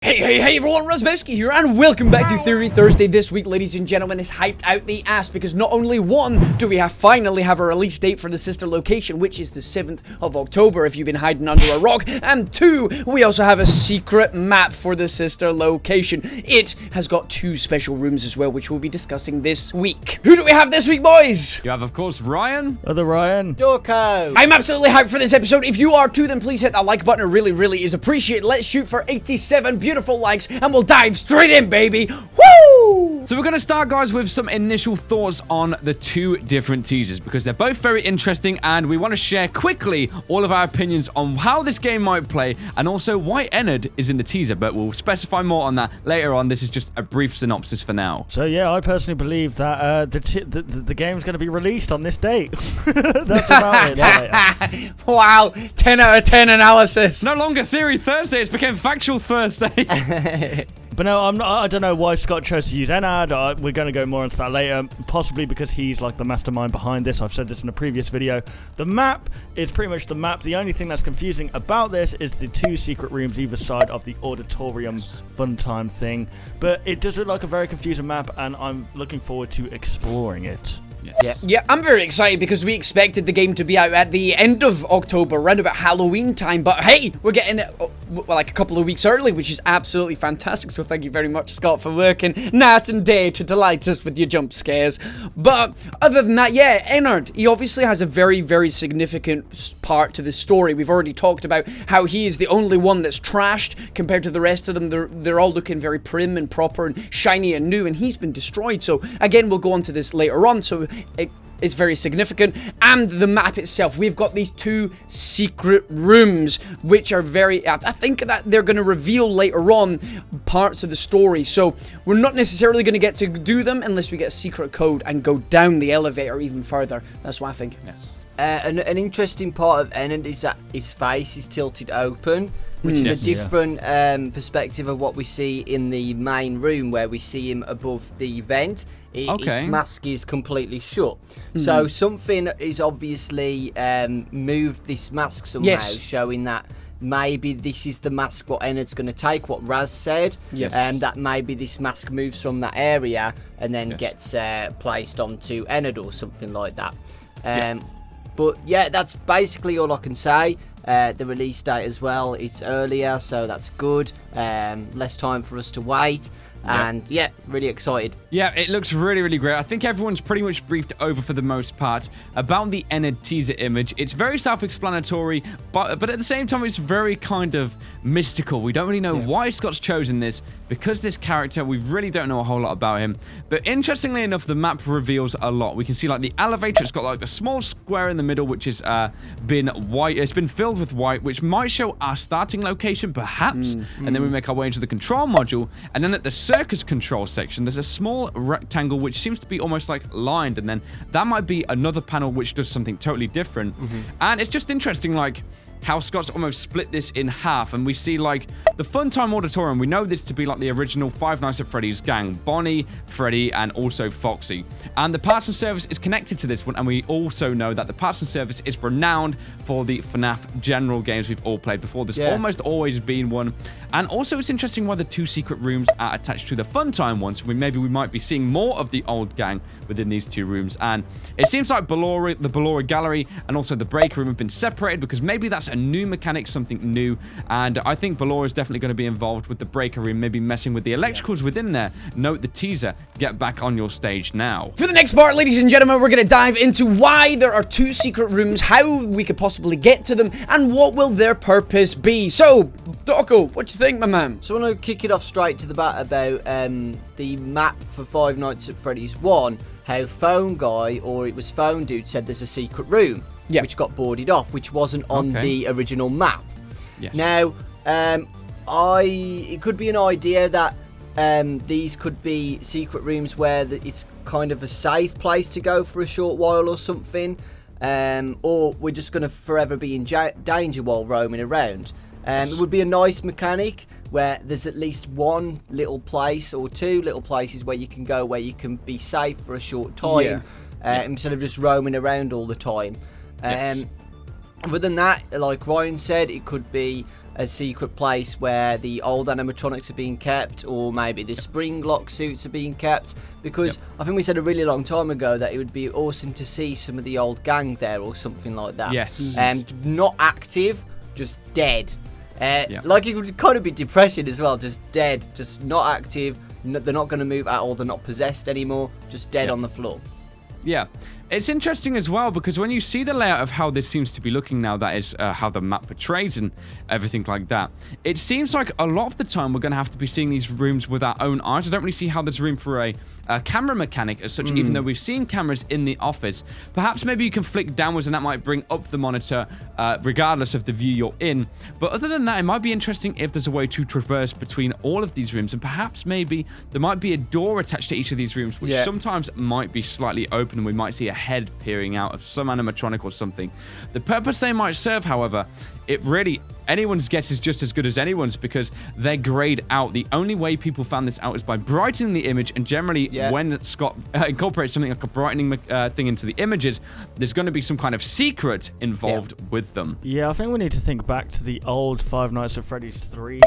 Hey everyone, Razzbowski here, and welcome back to Theory Thursday. This week, ladies and gentlemen, is hyped out the ass because not only one, do we finally have a release date for the sister location, which is the 7th of October if you've been hiding under a rock, and two, we also have a secret map for the sister location. It has got two special rooms as well, which we'll be discussing this week. Who do we have this week, boys? You have, of course, Ryan. Other Ryan. Dorko. I'm absolutely hyped for this episode. If you are too, then please hit that like button. It really is appreciated. Let's shoot for 87 beautiful likes, and we'll dive straight in, baby. Woo! So we're going to start, guys, with some initial thoughts on the two different teasers, because they're both very interesting, and we want to share quickly all of our opinions on how this game might play, and also why Ennard is in the teaser, but we'll specify more on that later on. This is just a brief synopsis for now. So yeah, I personally believe that the game's going to be released on this date. That's about it. Wow, 10 out of 10 analysis. No longer Theory Thursday, it's become Factual Thursday. But no, I don't know why Scott chose to use Ennard. We're going to go more into that later. Possibly because he's like the mastermind behind this. I've said this in a previous video. The map is pretty much the map. The only thing that's confusing about this is the two secret rooms either side of the auditorium Funtime thing. But it does look like a very confusing map, and I'm looking forward to exploring it. Yes. Yeah, I'm very excited because we expected the game to be out at the end of October, around about Halloween time, but hey, we're getting it like a couple of weeks early, which is absolutely fantastic, so thank you very much, Scott, for working night and day to delight us with your jump scares. But other than that, yeah, Ennard, he obviously has a very significant part to the story. We've already talked about how he is the only one that's trashed compared to the rest of them. They're all looking very prim and proper and shiny and new, and he's been destroyed. So again, we'll go on to this later on, so it is very significant. And the map itself, we've got these two secret rooms, which are very, I think that they're going to reveal later on parts of the story, so we're not necessarily going to get to do them unless we get a secret code and go down the elevator even further. That's what I think. Yes. An interesting part of Ennard is that his face is tilted open, which is a different perspective of what we see in the main room, where we see him above the vent. Its mask is completely shut. So something is obviously moved this mask somehow, showing that maybe this is the mask what Ennard's going to take, what Raz said. Yes. That maybe this mask moves from that area and then gets placed onto Ennard or something like that. But yeah, that's basically all I can say. The release date as well, it's earlier, so that's good. Less time for us to wait. And yeah, really excited. Yeah, it looks really great. I think everyone's pretty much briefed over for the most part about the Ennard teaser image. It's very self-explanatory, but at the same time, it's very kind of mystical. We don't really know why Scott's chosen this, because this character, we really don't know a whole lot about him. But interestingly enough, the map reveals a lot. We can see like the elevator, it's got like the small square in the middle, which has been white. It's been filled with white, which might show our starting location, perhaps. And then we make our way into the control module, and then at the circus control section, there's a small rectangle which seems to be almost like lined, and then that might be another panel which does something totally different. And it's just interesting, like how Scott's almost split this in half, and we see like the Funtime Auditorium. We know this to be like the original Five Nights at Freddy's gang, Bonnie, Freddy, and also Foxy. And the parts and service is connected to this one, and we also know that the parts and service is renowned for the FNAF general games we've all played before. There's almost always been one. And also it's interesting why the two secret rooms are attached to the Funtime ones. Maybe we might be seeing more of the old gang within these two rooms. And it seems like the Ballorina gallery and also the break room have been separated, because maybe that's a new mechanic, something new. And I think Ballorina is definitely going to be involved with the breaker room, maybe messing with the electricals within there. Note the teaser, get back on your stage now. For the next part, ladies and gentlemen, we're going to dive into why there are two secret rooms, how we could possibly get to them, and what will their purpose be. So, Dorko, what do you think, my man? So I want to kick it off straight to the bat about the map for Five Nights at Freddy's 1, how Phone Guy, or it was Phone Dude, said there's a secret room, which got boarded off, which wasn't on the original map. Yes. Now, it could be an idea that these could be secret rooms where it's kind of a safe place to go for a short while or something, or we're just going to forever be in danger while roaming around. It would be a nice mechanic where there's at least one little place or two little places where you can go, where you can be safe for a short time, instead of just roaming around all the time. Other than that, like Ryan said, it could be a secret place where the old animatronics are being kept, or maybe the spring lock suits are being kept, because I think we said a really long time ago that it would be awesome to see some of the old gang there or something like that. Yes. Not active, just dead. Like, it would kind of be depressing as well, just dead, just not active. They're not going to move at all, they're not possessed anymore, just dead on the floor. Yeah. It's interesting as well, because when you see the layout of how this seems to be looking now, that is how the map portrays and everything like that, it seems like a lot of the time we're going to have to be seeing these rooms with our own eyes. I don't really see how there's room for a camera mechanic as such, even though we've seen cameras in the office. Perhaps maybe you can flick downwards and that might bring up the monitor regardless of the view you're in. But other than that, it might be interesting if there's a way to traverse between all of these rooms, and perhaps maybe there might be a door attached to each of these rooms, which sometimes might be slightly open, and we might see a head peering out of some animatronic or something. The purpose they might serve, however, it really, anyone's guess is just as good as anyone's, because they're grayed out. The only way people found this out is by brightening the image, and generally when Scott incorporates something like a brightening thing into the images, there's going to be some kind of secret involved with them. Yeah, I think we need to think back to the old Five Nights at Freddy's 3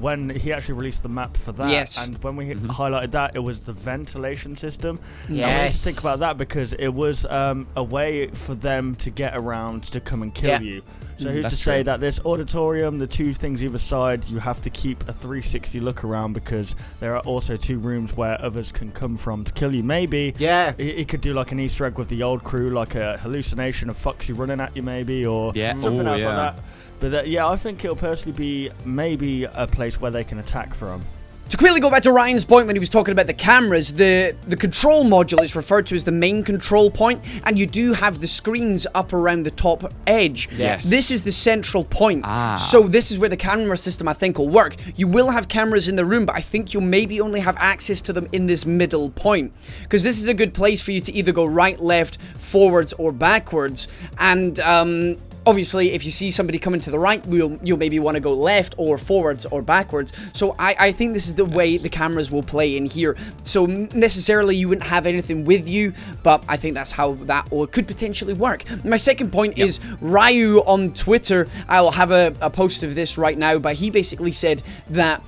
when he actually released the map for that. Yes. And when we highlighted that, it was the ventilation system. Yes. And we need to think about that, because it was a way for them to get around to come and kill you. So who's to say that this auditorium, the two things either side, you have to keep a 360 look around, because there are also two rooms where others can come from to kill you. Maybe it could do like an Easter egg with the old crew, like a hallucination of Foxy running at you maybe, or something else like that. But I think it'll personally be maybe a place where they can attack from. To quickly go back to Ryan's point when he was talking about the cameras, the control module is referred to as the main control point, and you do have the screens up around the top edge. Yes. This is the central point. So this is where the camera system, I think, will work. You will have cameras in the room, but I think you'll maybe only have access to them in this middle point, because this is a good place for you to either go right, left, forwards, or backwards. And obviously, if you see somebody coming to the right, you'll maybe want to go left or forwards or backwards. So I think this is the way the cameras will play in here. So necessarily you wouldn't have anything with you, but I think that's how that could potentially work. My second point is Ryu on Twitter. I'll have a post of this right now, but he basically said that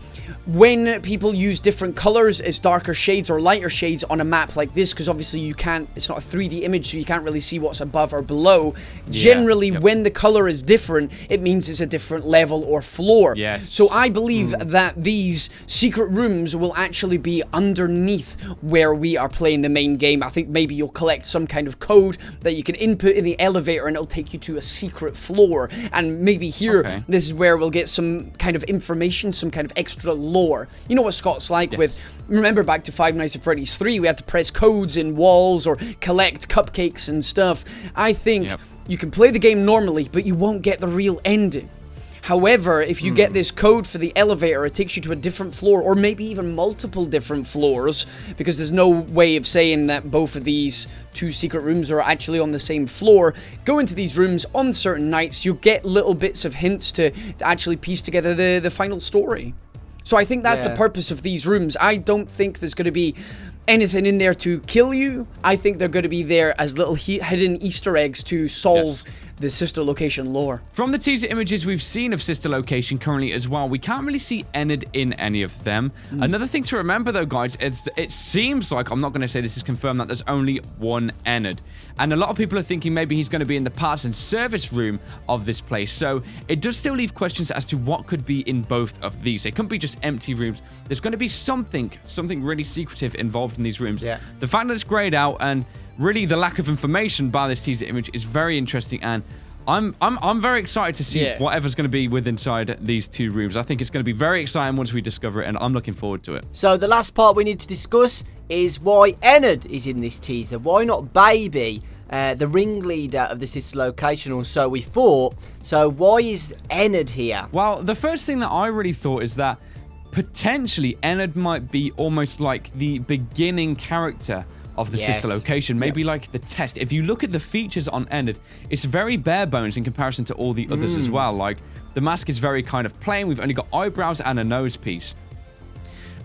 when people use different colors as darker shades or lighter shades on a map like this, because obviously you can't, it's not a 3D image, so you can't really see what's above or below. Generally, when the color is different, it means it's a different level or floor. So I believe that these secret rooms will actually be underneath where we are playing the main game. I think maybe you'll collect some kind of code that you can input in the elevator, and it'll take you to a secret floor. And maybe here, this is where we'll get some kind of information, some kind of extra lore. You know what Scott's like with, remember back to Five Nights at Freddy's 3, we had to press codes in walls or collect cupcakes and stuff. I think you can play the game normally, but you won't get the real ending. However, if you get this code for the elevator, it takes you to a different floor, or maybe even multiple different floors, because there's no way of saying that both of these two secret rooms are actually on the same floor. Go into these rooms on certain nights, you'll get little bits of hints to actually piece together the final story. So I think that's the purpose of these rooms. I don't think there's going to be anything in there to kill you. I think they're going to be there as little hidden Easter eggs to solve the Sister Location lore. From the teaser images we've seen of Sister Location currently as well, we can't really see Ennard in any of them. Another thing to remember though, guys, it seems like, I'm not going to say this is confirmed, that there's only one Ennard. And a lot of people are thinking maybe he's going to be in the parts and service room of this place. So it does still leave questions as to what could be in both of these. It couldn't be just empty rooms. There's going to be something really secretive involved in these rooms. The fact that it's grayed out and really the lack of information by this teaser image is very interesting, and I'm very excited to see whatever's going to be inside these two rooms. I think it's going to be very exciting once we discover it, and I'm looking forward to it. So the last part we need to discuss is why Ennard is in this teaser. Why not Baby, the ringleader of the Sister Location, or so we thought. So why is Ennard here? Well, the first thing that I really thought is that potentially Ennard might be almost like the beginning character of the Sister Location, maybe like the test. If you look at the features on Ennard, it's very bare bones in comparison to all the others as well. Like, the mask is very kind of plain. We've only got eyebrows and a nose piece.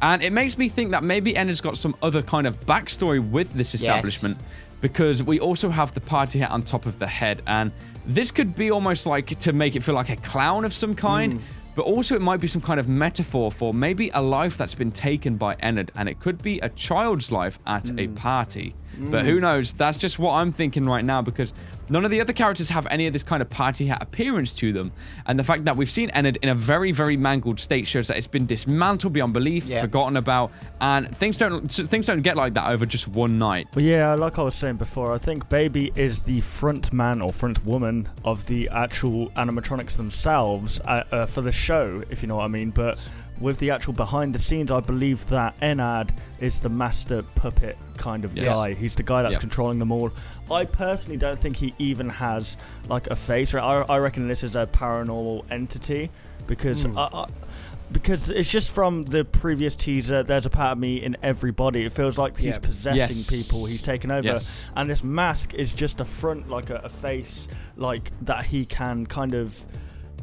And it makes me think that maybe Ennard's got some other kind of backstory with this establishment, because we also have the party hat on top of the head, and this could be almost like to make it feel like a clown of some kind. But also it might be some kind of metaphor for maybe a life that's been taken by Ennard, and it could be a child's life at a party. But who knows? That's just what I'm thinking right now, because none of the other characters have any of this kind of party hat appearance to them. And the fact that we've seen Ennard in a very, very mangled state shows that it's been dismantled beyond belief, forgotten about, and things don't get like that over just one night. Well, yeah, like I was saying before, I think Baby is the front man or front woman of the actual animatronics themselves for the show, if you know what I mean. But with the actual behind the scenes, I believe that Ennard is the master puppet kind of guy. He's the guy that's controlling them all. I personally don't think he even has like a face. I reckon this is a paranormal entity because because it's just from the previous teaser, there's a part of me in everybody. It feels like he's possessing people. He's taken over. And this mask is just a front, like a face like that he can kind of,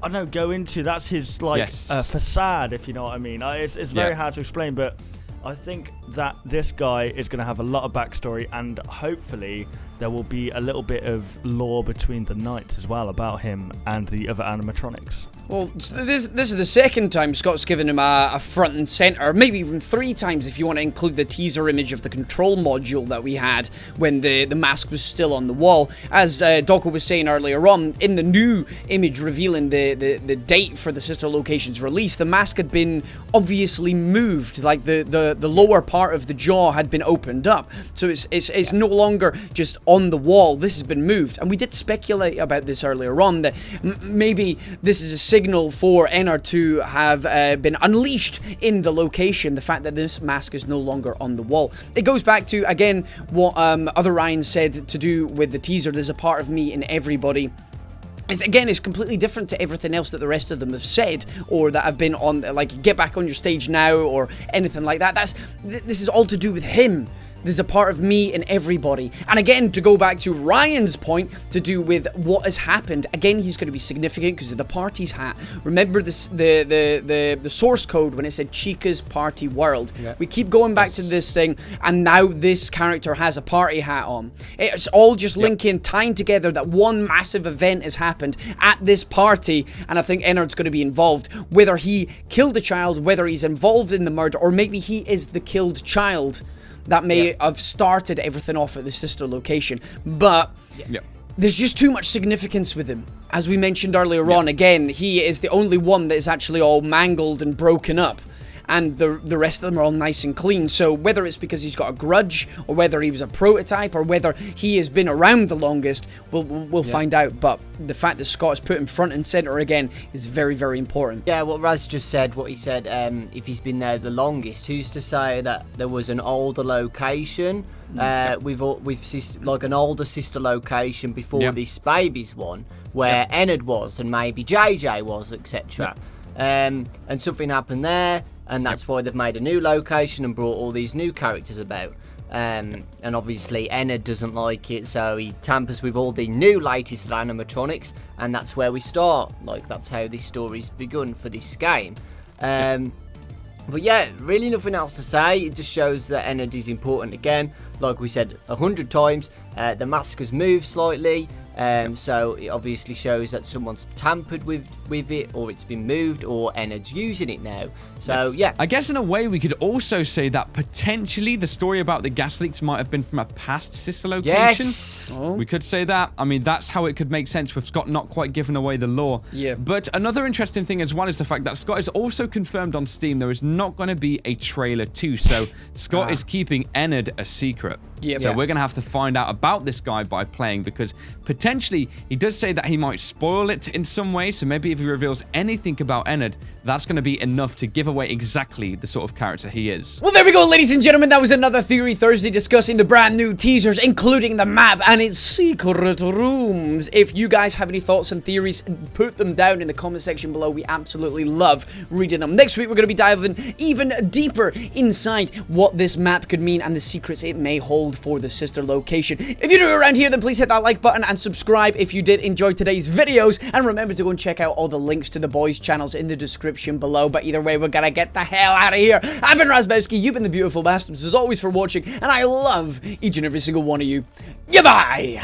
I don't know, go into. That's his like facade, if you know what I mean. It's very hard to explain, but I think that this guy is going to have a lot of backstory, and hopefully there will be a little bit of lore between the knights as well about him and the other animatronics. Well, this is the second time Scott's given him a front and center, maybe even 3 times if you want to include the teaser image of the control module that we had when the mask was still on the wall. As Doko was saying earlier on, in the new image revealing the date for the Sister Location's release, the mask had been obviously moved, like the lower part of the jaw had been opened up. So it's no longer just on the wall, this has been moved. And we did speculate about this earlier on, that maybe this is a signal for Ennard to have been unleashed in the location, the fact that this mask is no longer on the wall. It goes back to, again, what other Ryan said to do with the teaser, there's a part of me in everybody. It's completely different to everything else that the rest of them have said, or that have been on, like, get back on your stage now, or anything like that. This is all to do with him. There's a part of me in everybody. And again, to go back to Ryan's point, to do with what has happened, again, he's going to be significant because of the party's hat. Remember this, the source code when it said Chica's Party World. We keep going back to this thing, and now this character has a party hat on. It's all just linking, tying together that one massive event has happened at this party, and I think Ennard's going to be involved. Whether he killed a child, whether he's involved in the murder, or maybe he is the killed child that may have started everything off at the Sister Location. But there's just too much significance with him. As we mentioned earlier on, again, he is the only one that is actually all mangled and broken up. And the rest of them are all nice and clean. So whether it's because he's got a grudge, or whether he was a prototype, or whether he has been around the longest, we'll find out. But the fact that Scott is put in front and center again is very, very important. Yeah, what Raz just said, what he said, if he's been there the longest, who's to say that there was an older location? We've seen like an older Sister Location before this Baby's one, where Ennard was, and maybe JJ was, etc. And something happened there, and that's why they've made a new location and brought all these new characters about. And obviously Ennard doesn't like it, so he tampers with all the new latest animatronics, and that's where we start. Like, that's how this story's begun for this game. But yeah, really nothing else to say. It just shows that Ennard is important again. Like we said 100 times, the mask has moved slightly. So it obviously shows that someone's tampered with it, or it's been moved, or Ennard's using it now. So yeah, I guess in a way we could also say that potentially the story about the gas leaks might have been from a past Sister Location. We could say that. I mean, that's how it could make sense with Scott not quite giving away the lore. But another interesting thing as well is the fact that Scott is also confirmed on Steam there is not going to be a trailer 2. So Scott is keeping Ennard a secret. So we're going to have to find out about this guy by playing, because potentially he does say that he might spoil it in some way. So maybe if he reveals anything about Ennard, that's going to be enough to give away exactly the sort of character he is. Well, there we go, ladies and gentlemen. That was another Theory Thursday discussing the brand new teasers, including the map and its secret rooms. If you guys have any thoughts and theories, put them down in the comment section below. We absolutely love reading them. Next week, we're going to be diving even deeper inside what this map could mean and the secrets it may hold for the Sister Location. If you're new around here, then please hit that like button and subscribe if you did enjoy today's videos. And remember to go and check out all the links to the boys' channels in the description below. But either way, we're gonna get the hell out of here. I've been Razzbowski, you've been the beautiful bastards as always for watching, and I love each and every single one of you. Goodbye!